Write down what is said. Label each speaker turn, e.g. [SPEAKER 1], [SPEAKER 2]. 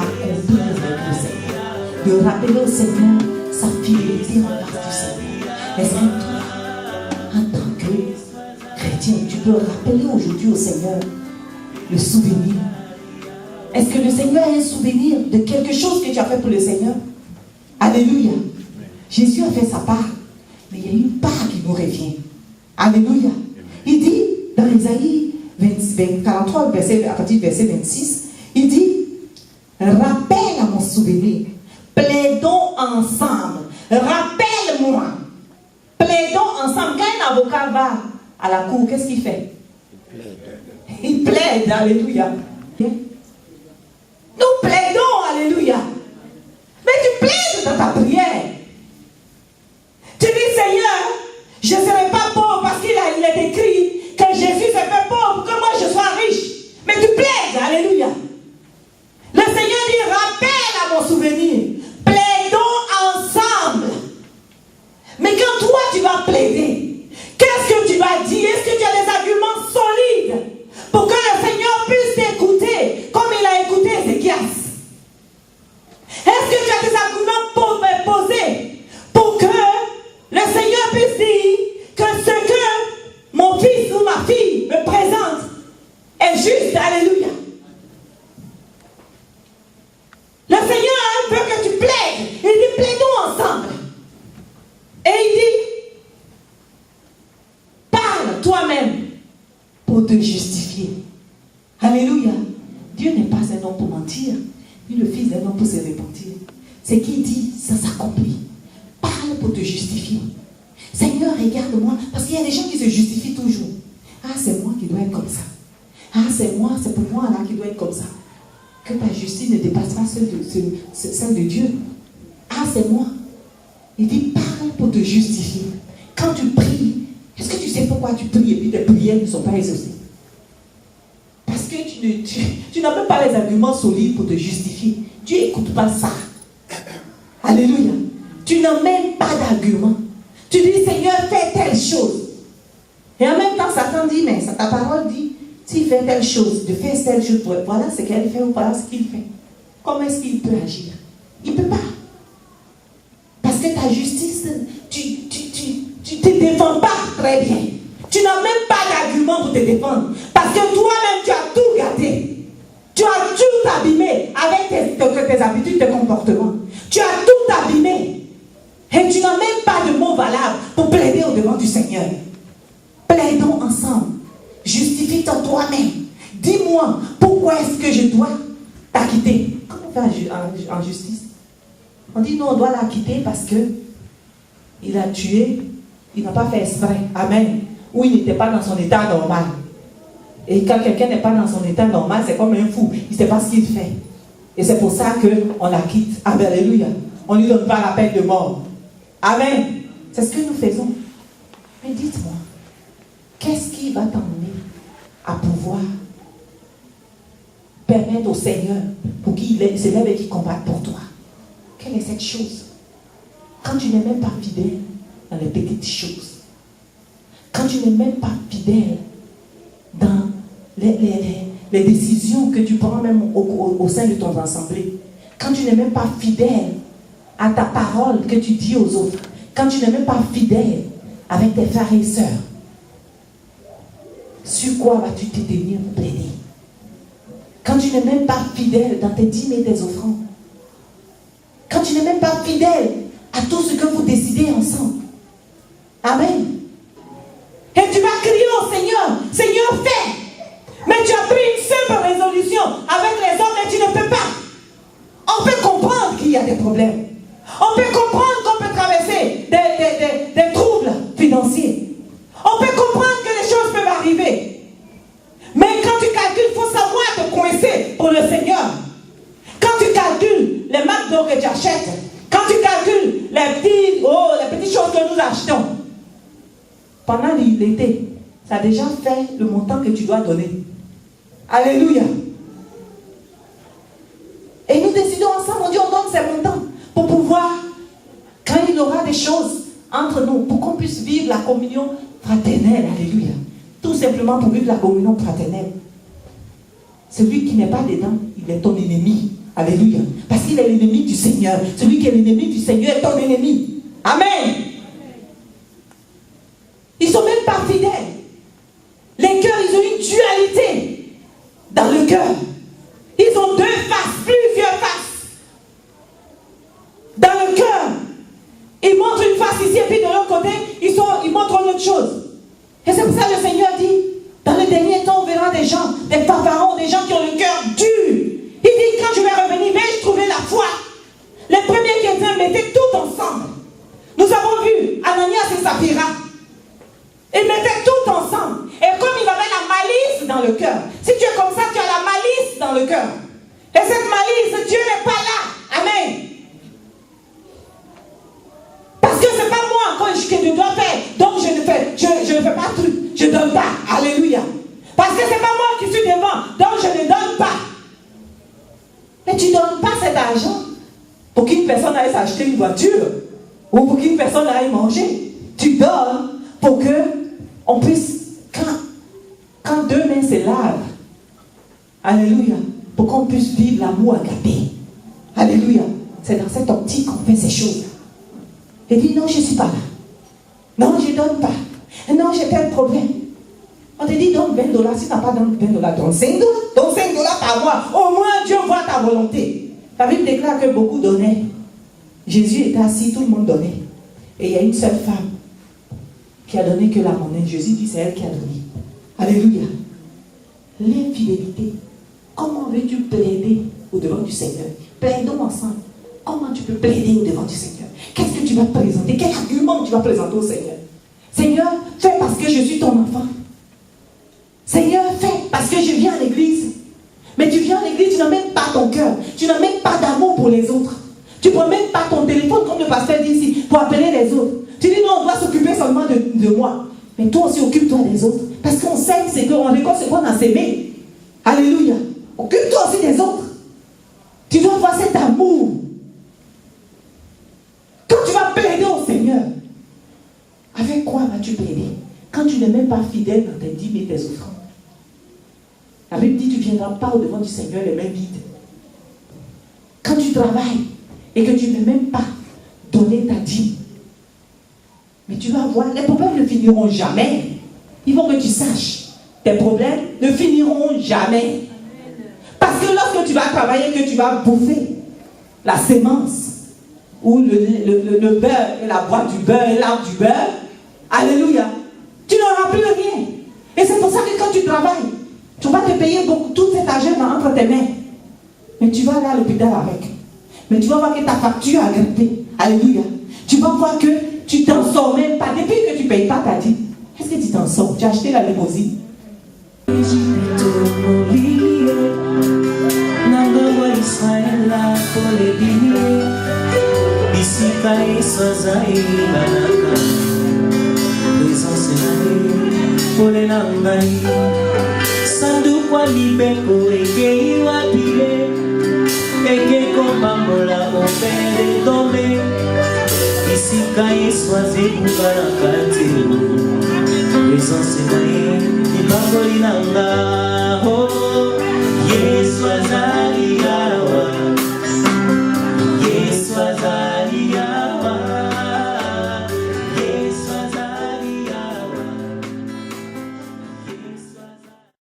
[SPEAKER 1] accomplir avec le Seigneur. De rappeler au Seigneur sa fidélité envers du Seigneur. Est-ce que toi, en tant que chrétien, tu peux rappeler aujourd'hui au Seigneur le souvenir? Est-ce que le Seigneur a un souvenir de quelque chose que tu as fait pour le Seigneur? Alléluia. Jésus a fait sa part, mais il y a une part qui nous revient. Alléluia. Il dit dans Isaïe 43, à partir du verset 26, il dit, rappelle à mon souvenir, plaidons ensemble, rappelle-moi, plaidons ensemble. Quand un avocat va à la cour, qu'est-ce qu'il fait? Il plaide, alléluia. Nous plaidons, alléluia. Mais tu plaides dans ta prière. Tu dis, Seigneur, je ne serai pas pauvre parce qu'il est écrit que Jésus s'est fait pauvre pour que moi je sois riche. Mais tu plaides, alléluia. Le Seigneur dit, rappelle à mon souvenir. Plaidons ensemble. Mais quand toi tu vas plaider, qu'est-ce que tu vas dire? Est-ce que tu as des arguments solides pour que le Seigneur puisse t'écouter comme il a écouté Ézéchias? Est-ce que tu as des arguments posés pour que le Seigneur puisse dire que ce que mon fils ou ma fille me présente est juste? Alléluia. Le Seigneur veut que tu plaides. Il dit, plaidons ensemble. Et il dit, parle toi-même pour te justifier. Alléluia. Dieu n'est pas un homme pour mentir, ni le fils d'un homme pour se repentir. C'est qu'il dit, ça s'accomplit. Parle pour te justifier. Seigneur, regarde-moi, parce qu'il y a des gens qui se justifient toujours. Ah, c'est moi qui dois être comme ça. Ah, c'est moi, c'est pour moi là qui doit être comme ça. Que ta justice ne dépasse pas celle de Dieu. Ah, c'est moi. Il dit, parle pour te justifier. Quand tu pries, est-ce que tu sais pourquoi tu pries et puis tes prières ne sont pas exaucées? Parce que tu n'as même pas les arguments solides pour te justifier. Tu n'écoutes pas ça. Alléluia. Tu n'as même pas d'argument. Tu dis, Seigneur, fais telle chose. Et en même temps, Satan dit, mais ta parole dit, s'il fait telle chose, de faire telle chose, voilà ce qu'elle fait ou voilà ce qu'il fait. Comment est-ce qu'il peut agir? Il ne peut pas. Parce que ta justice, tu ne te défends pas très bien. Tu n'as même pas d'argument pour te défendre. Parce que toi-même, tu as tout gâté. Tu as tout abîmé avec tes habitudes, tes comportements. Tu as tout abîmé. Et tu n'as même pas de mots valables pour plaider au-devant du Seigneur. Plaidons ensemble. Justifie-toi toi-même. Dis-moi, pourquoi est-ce que je dois t'acquitter? Comment on fait en justice? On dit non, on doit l'acquitter parce que il a tué, il n'a pas fait exprès. Amen. Ou il n'était pas dans son état normal. Et quand quelqu'un n'est pas dans son état normal, c'est comme un fou. Il ne sait pas ce qu'il fait. Et c'est pour ça qu'on l'acquitte. Amen. Alléluia. On ne lui donne pas la peine de mort. Amen. C'est ce que nous faisons. Mais dites-moi, qu'est-ce qui va t'emmener à pouvoir permettre au Seigneur pour qu'il s'élève et qu'il combatte pour toi? Quelle est cette chose? Quand tu n'es même pas fidèle dans les petites choses, quand tu n'es même pas fidèle dans les décisions que tu prends même au sein de ton assemblée, quand tu n'es même pas fidèle à ta parole que tu dis aux autres, quand tu n'es même pas fidèle avec tes frères et sœurs, sur quoi vas-tu te tenir pour plaider? Quand tu n'es même pas fidèle dans tes dîmes et tes offrandes, quand tu n'es même pas fidèle à tout ce que vous décidez ensemble. Amen. Et tu vas crier au Seigneur, Seigneur, fais. Mais tu as pris une simple résolution avec les hommes et tu ne peux pas. On peut comprendre qu'il y a des problèmes. On peut comprendre qu'on peut traverser des troubles financiers. On peut comprendre que les choses peuvent arriver. Mais quand tu calcules, il faut savoir te coincer pour le Seigneur. Quand tu calcules les marques d'or que tu achètes, quand tu calcules les petites choses que nous achetons, pendant l'été, ça a déjà fait le montant que tu dois donner. Alléluia. Et nous décidons ensemble, on dit on donne ces montants pour pouvoir, quand il y aura des choses entre nous, pour qu'on puisse vivre la communion fraternelle. Alléluia. Tout simplement pour vivre la communion fraternelle. Celui qui n'est pas dedans, il est ton ennemi. Alléluia. Parce qu'il est l'ennemi du Seigneur. Celui qui est l'ennemi du Seigneur est ton ennemi. Amen. Ils ne sont même pas fidèles. Les cœurs, ils ont une dualité dans le cœur. Ils ont deux faces, plusieurs faces. Dans le cœur, ils montrent une face ici et puis de l'autre côté, ils montrent autre chose. Et c'est pour ça que le Seigneur dit, dans le dernier temps, on verra des gens, des fanfarons, des gens qui ont le cœur dur. Il dit, quand je vais revenir, vais-je trouver la foi? Les premiers chrétiens mettaient tout ensemble. Nous avons vu Ananias et Saphira. Ils mettaient tout ensemble. Et comme il avait la malice dans le cœur, si tu es comme ça, tu as la malice dans le cœur. Et cette malice, Dieu n'est pas là. Amen. Parce que ce n'est pas moi que je dois faire. Donc je ne fais pas de truc. Je ne donne pas. Alléluia. Parce que ce n'est pas moi qui suis devant. Donc je ne donne pas. Mais tu ne donnes pas cet argent pour qu'une personne aille s'acheter une voiture ou pour qu'une personne aille manger. Tu donnes pour que on puisse, quand deux mains se lavent, alléluia, pour qu'on puisse vivre l'amour agapé. Alléluia. C'est dans cette optique qu'on fait ces choses. Et dit non, je ne suis pas là. Non, je ne donne pas. Non, j'ai tel problème. On te dit donne $20. Si tu n'as pas donné $20, donne $5. Donne $5 par mois. Au moins Dieu voit ta volonté. La Bible déclare que beaucoup donnaient. Jésus était assis, tout le monde donnait. Et il y a une seule femme qui a donné que la monnaie. Jésus dit c'est elle qui a donné. Alléluia. L'infidélité. Comment veux-tu plaider au-devant du Seigneur? Plaidons ensemble. Comment tu peux plaider au-devant du Seigneur? Qu'est-ce que tu vas présenter? Quel argument tu vas présenter au Seigneur? Seigneur, fais parce que je suis ton enfant. Seigneur, fais parce que je viens à l'église. Mais tu viens à l'église, tu n'as même pas ton cœur. Tu n'as même pas d'amour pour les autres. Tu ne prends même pas ton téléphone, comme le pasteur dit ici, pour appeler les autres. Tu dis non, on doit s'occuper seulement de moi. Mais toi aussi, occupe-toi des autres. Parce qu'on sait ce qu'on récolte, ce qu'on a sémé. Alléluia. Occupe-toi aussi des autres. Tu dois avoir cet amour. Quand tu vas plaider au Seigneur, avec quoi vas-tu plaider? Quand tu n'es même pas fidèle dans tes dîmes et tes offrandes. La Bible dit, tu ne viendras pas au-devant du Seigneur les mains vides. Quand tu travailles et que tu ne peux même pas donner ta dîme, mais tu vas voir, les problèmes ne finiront jamais. Il faut que tu saches, tes problèmes ne finiront jamais. Parce que lorsque tu vas travailler, que tu vas bouffer la sémence, ou le beurre, et la boîte du beurre, et l'arbre du beurre, alléluia, tu n'auras plus rien. Et c'est pour ça que quand tu travailles, tu vas te payer beaucoup, tout cet argent entre tes mains. Mais tu vas aller à l'hôpital avec. Mais tu vas voir que ta facture a grimpé. Alléluia. Tu vas voir que tu t'en sors même pas. Depuis que tu ne payes pas ta dîme, est-ce que tu t'en sors? Tu as acheté la limousine.
[SPEAKER 2] Sandu kwa libeko eke iwapile eke komambola opende tome isika yeswaze kukarakate présence naye ibangoli nanga oh yeswaza